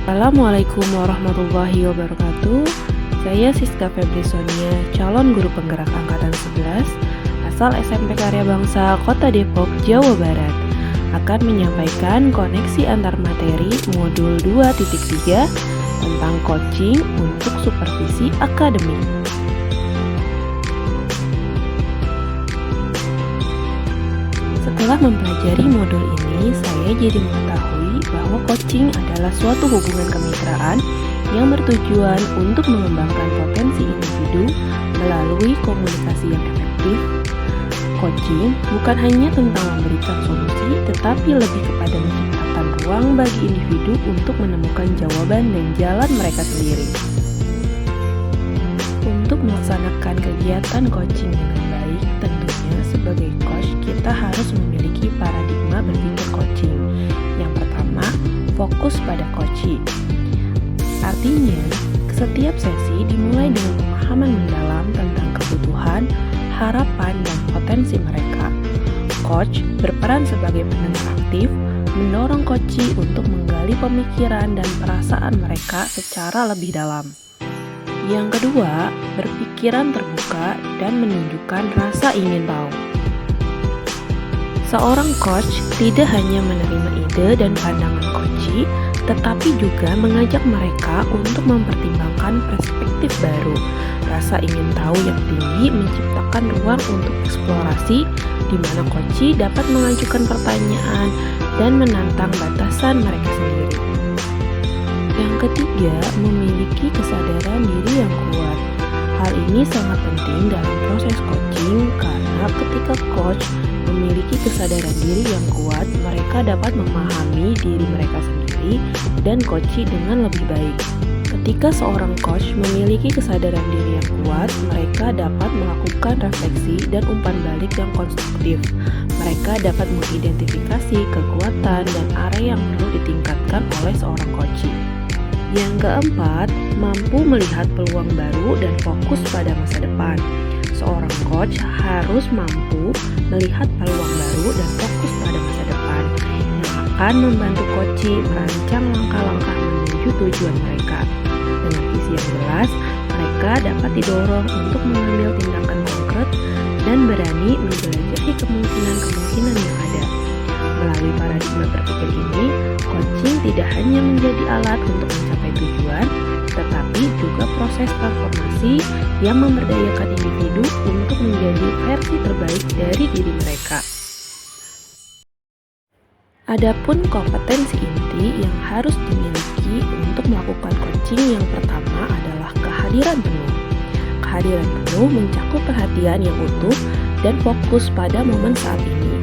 Assalamualaikum warahmatullahi wabarakatuh. Saya Siska Febri Sonia, calon guru penggerak angkatan 11, asal SMP Karya Bangsa, Kota Depok, Jawa Barat, akan menyampaikan koneksi antar materi modul 2.3 tentang coaching untuk supervisi akademik. Setelah mempelajari modul ini, saya jadi mengetahui bahwa coaching adalah suatu hubungan kemitraan yang bertujuan untuk mengembangkan potensi individu melalui komunikasi yang efektif. Coaching bukan hanya tentang memberikan solusi, tetapi lebih kepada menciptakan ruang bagi individu untuk menemukan jawaban dan jalan mereka sendiri. Untuk melaksanakan kegiatan coaching dengan baik, tentunya sebagai coach kita harus memiliki paradigma berpikir coaching. Yang pertama, fokus pada coachee. Artinya, setiap sesi dimulai dengan pemahaman mendalam tentang kebutuhan, harapan, dan potensi mereka. Coach berperan sebagai pendengar aktif, mendorong coachee untuk menggali pemikiran dan perasaan mereka secara lebih dalam. Yang kedua, berpikiran terbuka dan menunjukkan rasa ingin tahu. Seorang coach tidak hanya menerima ide dan pandangan coachee, tetapi juga mengajak mereka untuk mempertimbangkan perspektif baru. Rasa ingin tahu yang tinggi menciptakan ruang untuk eksplorasi, di mana coachee dapat mengajukan pertanyaan dan menantang batasan mereka sendiri. Yang ketiga, memiliki kesadaran diri yang kuat. Hal ini sangat penting dalam proses coaching karena ketika coach memiliki kesadaran diri yang kuat, mereka dapat memahami diri mereka sendiri dan coachee dengan lebih baik. Ketika seorang coach memiliki kesadaran diri yang kuat, mereka dapat melakukan refleksi dan umpan balik yang konstruktif. Mereka dapat mengidentifikasi kekuatan dan area yang perlu ditingkatkan oleh seorang coachee. Yang keempat, mampu melihat peluang baru dan fokus pada masa depan. Seorang coach harus mampu melihat peluang baru dan fokus pada masa depan yang akan membantu coachee merancang langkah-langkah menuju tujuan mereka. Dengan visi yang jelas, mereka dapat didorong untuk mengambil tindakan konkret dan berani menjelajahi kemungkinan-kemungkinan yang ada. Melalui paradigma berpikir ini, coaching tidak hanya menjadi alat untuk mencapai tujuan, tetapi juga proses transformasi yang memberdayakan individu untuk menjadi versi terbaik dari diri mereka. Adapun kompetensi inti yang harus dimiliki untuk melakukan coaching, yang pertama adalah kehadiran penuh. Kehadiran penuh mencakup perhatian yang utuh dan fokus pada momen saat ini,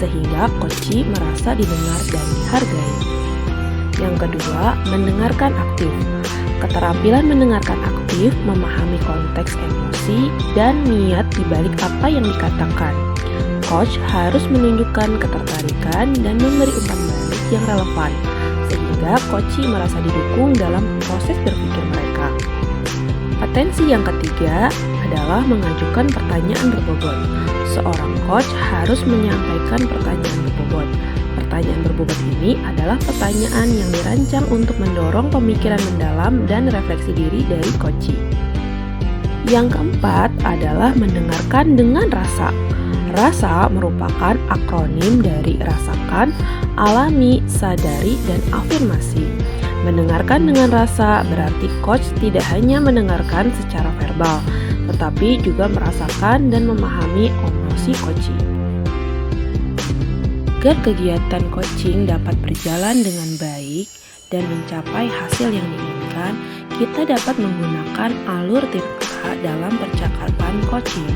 sehingga coachee merasa didengar dan dihargai. Yang kedua, mendengarkan aktif. Keterampilan mendengarkan aktif memahami konteks emosi dan niat di balik apa yang dikatakan. Coach harus menunjukkan ketertarikan dan memberi umpan balik yang relevan, sehingga coachee merasa didukung dalam proses berpikir mereka. Potensi yang ketiga adalah mengajukan pertanyaan berbobot. Seorang coach harus menyampaikan pertanyaan berbobot. Pertanyaan berbobot ini adalah pertanyaan yang dirancang untuk mendorong pemikiran mendalam dan refleksi diri dari coachee. Yang keempat adalah mendengarkan dengan rasa. Rasa merupakan akronim dari rasakan, alami, sadari, dan afirmasi. Mendengarkan dengan rasa berarti coach tidak hanya mendengarkan secara verbal, tetapi juga merasakan dan memahami emosi coachee. Agar kegiatan coaching dapat berjalan dengan baik dan mencapai hasil yang diinginkan, kita dapat menggunakan alur tirta dalam percakapan coaching.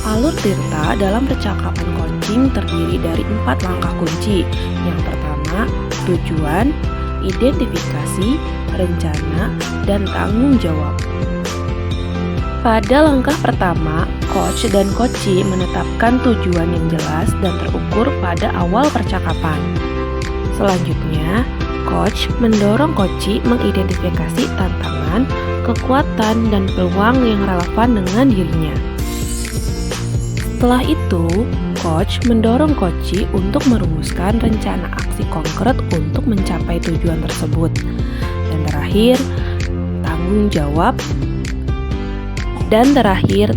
Alur tirta dalam percakapan coaching terdiri dari 4 langkah kunci. Yang pertama, tujuan, identifikasi, rencana, dan tanggung jawab. Pada langkah pertama, coach dan coachee menetapkan tujuan yang jelas dan terukur pada awal percakapan. Selanjutnya, coach mendorong coachee mengidentifikasi tantangan, kekuatan, dan peluang yang relevan dengan dirinya. Setelah itu, coach mendorong coachee untuk merumuskan rencana aksi konkret untuk mencapai tujuan tersebut. Dan terakhir,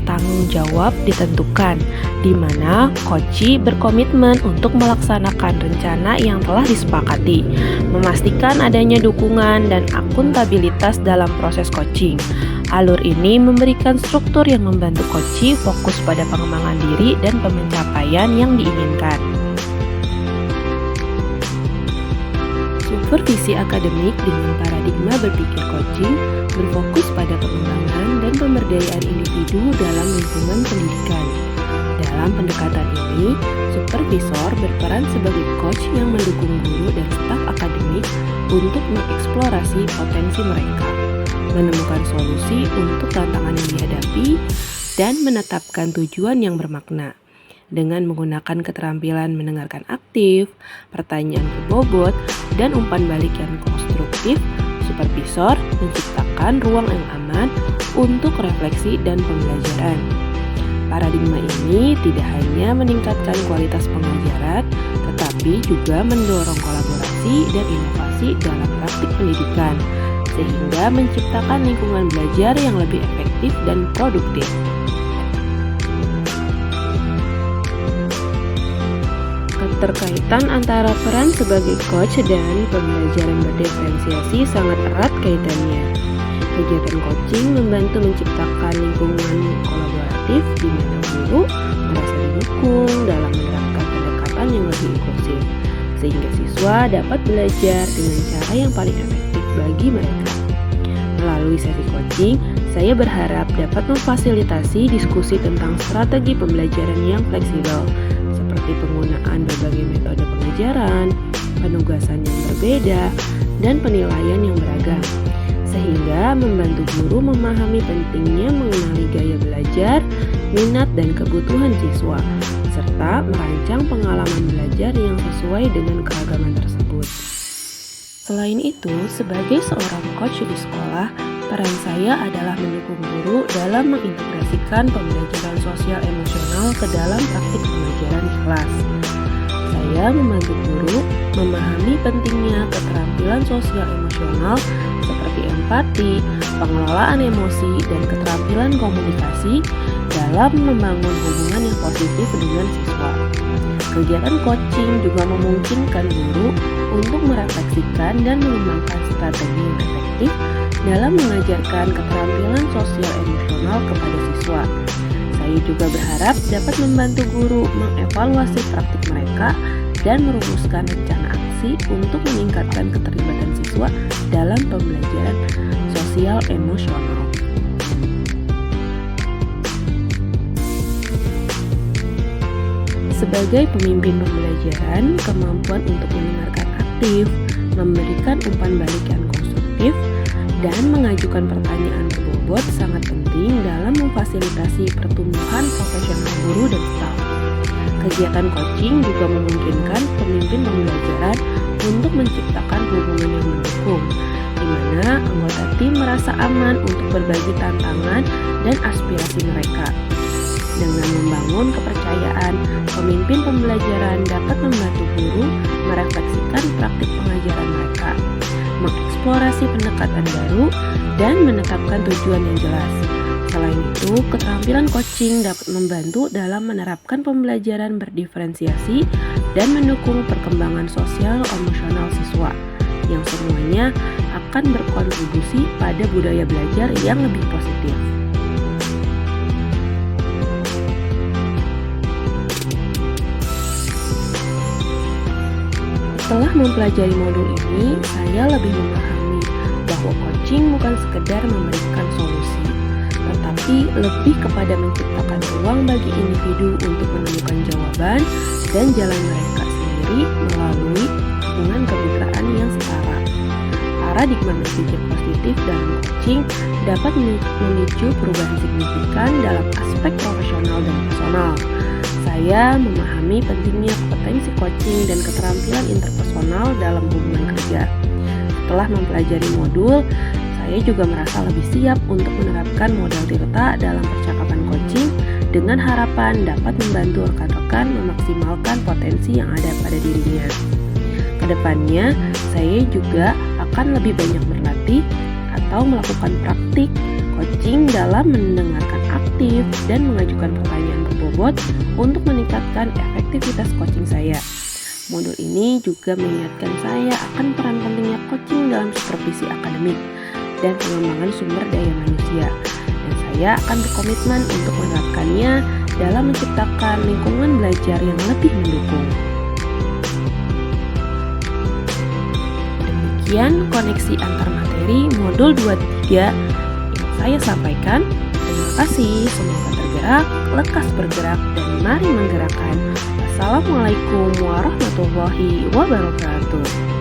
tanggung jawab ditentukan, di mana coachee berkomitmen untuk melaksanakan rencana yang telah disepakati, memastikan adanya dukungan dan akuntabilitas dalam proses coaching. Alur ini memberikan struktur yang membantu coachee fokus pada pengembangan diri dan pencapaian yang diinginkan. Supervisi akademik dengan paradigma berpikir coaching berfokus pada pengembangan dan pemberdayaan individu dalam lingkungan pendidikan. Dalam pendekatan ini, supervisor berperan sebagai coach yang mendukung guru dan staf akademik untuk mengeksplorasi potensi mereka, menemukan solusi untuk tantangan yang dihadapi, dan menetapkan tujuan yang bermakna. Dengan menggunakan keterampilan mendengarkan aktif, pertanyaan berbobot, dan umpan balik yang konstruktif, supervisor menciptakan ruang yang aman untuk refleksi dan pembelajaran. Paradigma ini tidak hanya meningkatkan kualitas pengajaran, tetapi juga mendorong kolaborasi dan inovasi dalam praktik pendidikan, sehingga menciptakan lingkungan belajar yang lebih efektif dan produktif. Keterkaitan antara peran sebagai coach dan pembelajaran berdiferensiasi sangat erat kaitannya. Kegiatan coaching membantu menciptakan lingkungan kolaboratif di mana guru merasa didukung dalam menerapkan pendekatan yang lebih inklusif, sehingga siswa dapat belajar dengan cara yang paling efektif bagi mereka. Melalui sesi coaching, saya berharap dapat memfasilitasi diskusi tentang strategi pembelajaran yang fleksibel, seperti penggunaan berbagai metode pengajaran, penugasan yang berbeda, dan penilaian yang beragam, sehingga membantu guru memahami pentingnya mengenali gaya belajar, minat dan kebutuhan siswa, serta merancang pengalaman belajar yang sesuai dengan keragaman tersebut. Selain itu, sebagai seorang coach di sekolah, peran saya adalah mendukung guru dalam mengintegrasikan pembelajaran sosial emosional ke dalam praktik pengajaran di kelas. Saya membantu guru memahami pentingnya keterampilan sosial emosional seperti empati, pengelolaan emosi, dan keterampilan komunikasi dalam membangun hubungan yang positif dengan siswa. Kegiatan coaching juga memungkinkan guru untuk merefleksikan dan mengembangkan strategi yang efektif dalam mengajarkan keterampilan sosial emosional kepada siswa. Saya juga berharap dapat membantu guru mengevaluasi praktik mereka dan merumuskan rencana aksi untuk meningkatkan keterlibatan siswa dalam pembelajaran sosial emosional. Sebagai pemimpin pembelajaran, kemampuan untuk mendengarkan aktif, memberikan umpan balik yang konstruktif, dan mengajukan pertanyaan berbobot sangat penting dalam memfasilitasi pertumbuhan profesional guru dan staf. Kegiatan coaching juga memungkinkan pemimpin pembelajaran untuk menciptakan hubungan yang mendukung, di mana anggota tim merasa aman untuk berbagi tantangan dan aspirasi mereka. Dengan membangun kepercayaan, pemimpin pembelajaran dapat membantu guru merefleksikan praktik pengajaran mereka, mengeksplorasi pendekatan baru, dan menetapkan tujuan yang jelas. Selain itu, keterampilan coaching dapat membantu dalam menerapkan pembelajaran berdiferensiasi dan mendukung perkembangan sosial emosional siswa, yang semuanya akan berkontribusi pada budaya belajar yang lebih positif. Setelah mempelajari modul ini, saya lebih memahami bahwa coaching bukan sekedar memberikan solusi, tetapi lebih kepada menciptakan ruang bagi individu untuk menemukan jawaban dan jalan mereka sendiri melalui hubungan kemitraan yang setara. Paradigma berpikir positif dalam coaching dapat memicu perubahan signifikan dalam aspek profesional dan personal. Saya memahami pentingnya kompetensi coaching dan keterampilan interpersonal dalam hubungan kerja. Setelah mempelajari modul, saya juga merasa lebih siap untuk menerapkan modal Tirta dalam percakapan coaching dengan harapan dapat membantu rekan-rekan memaksimalkan potensi yang ada pada dirinya. Kedepannya, saya juga akan lebih banyak berlatih atau melakukan praktik coaching dalam mendengarkan aktif dan mengajukan pertanyaan berbobot untuk meningkatkan efektivitas coaching saya. Modul ini juga mengingatkan saya akan peran pentingnya coaching dalam supervisi akademik dan pengembangan sumber daya manusia. Dan saya akan berkomitmen untuk menerapkannya dalam menciptakan lingkungan belajar yang lebih mendukung. Demikian koneksi antar materi modul 23 yang saya sampaikan. Terima kasih, semoga tergerak, lekas bergerak, dan mari menggerakkan. Assalamualaikum warahmatullahi wabarakatuh.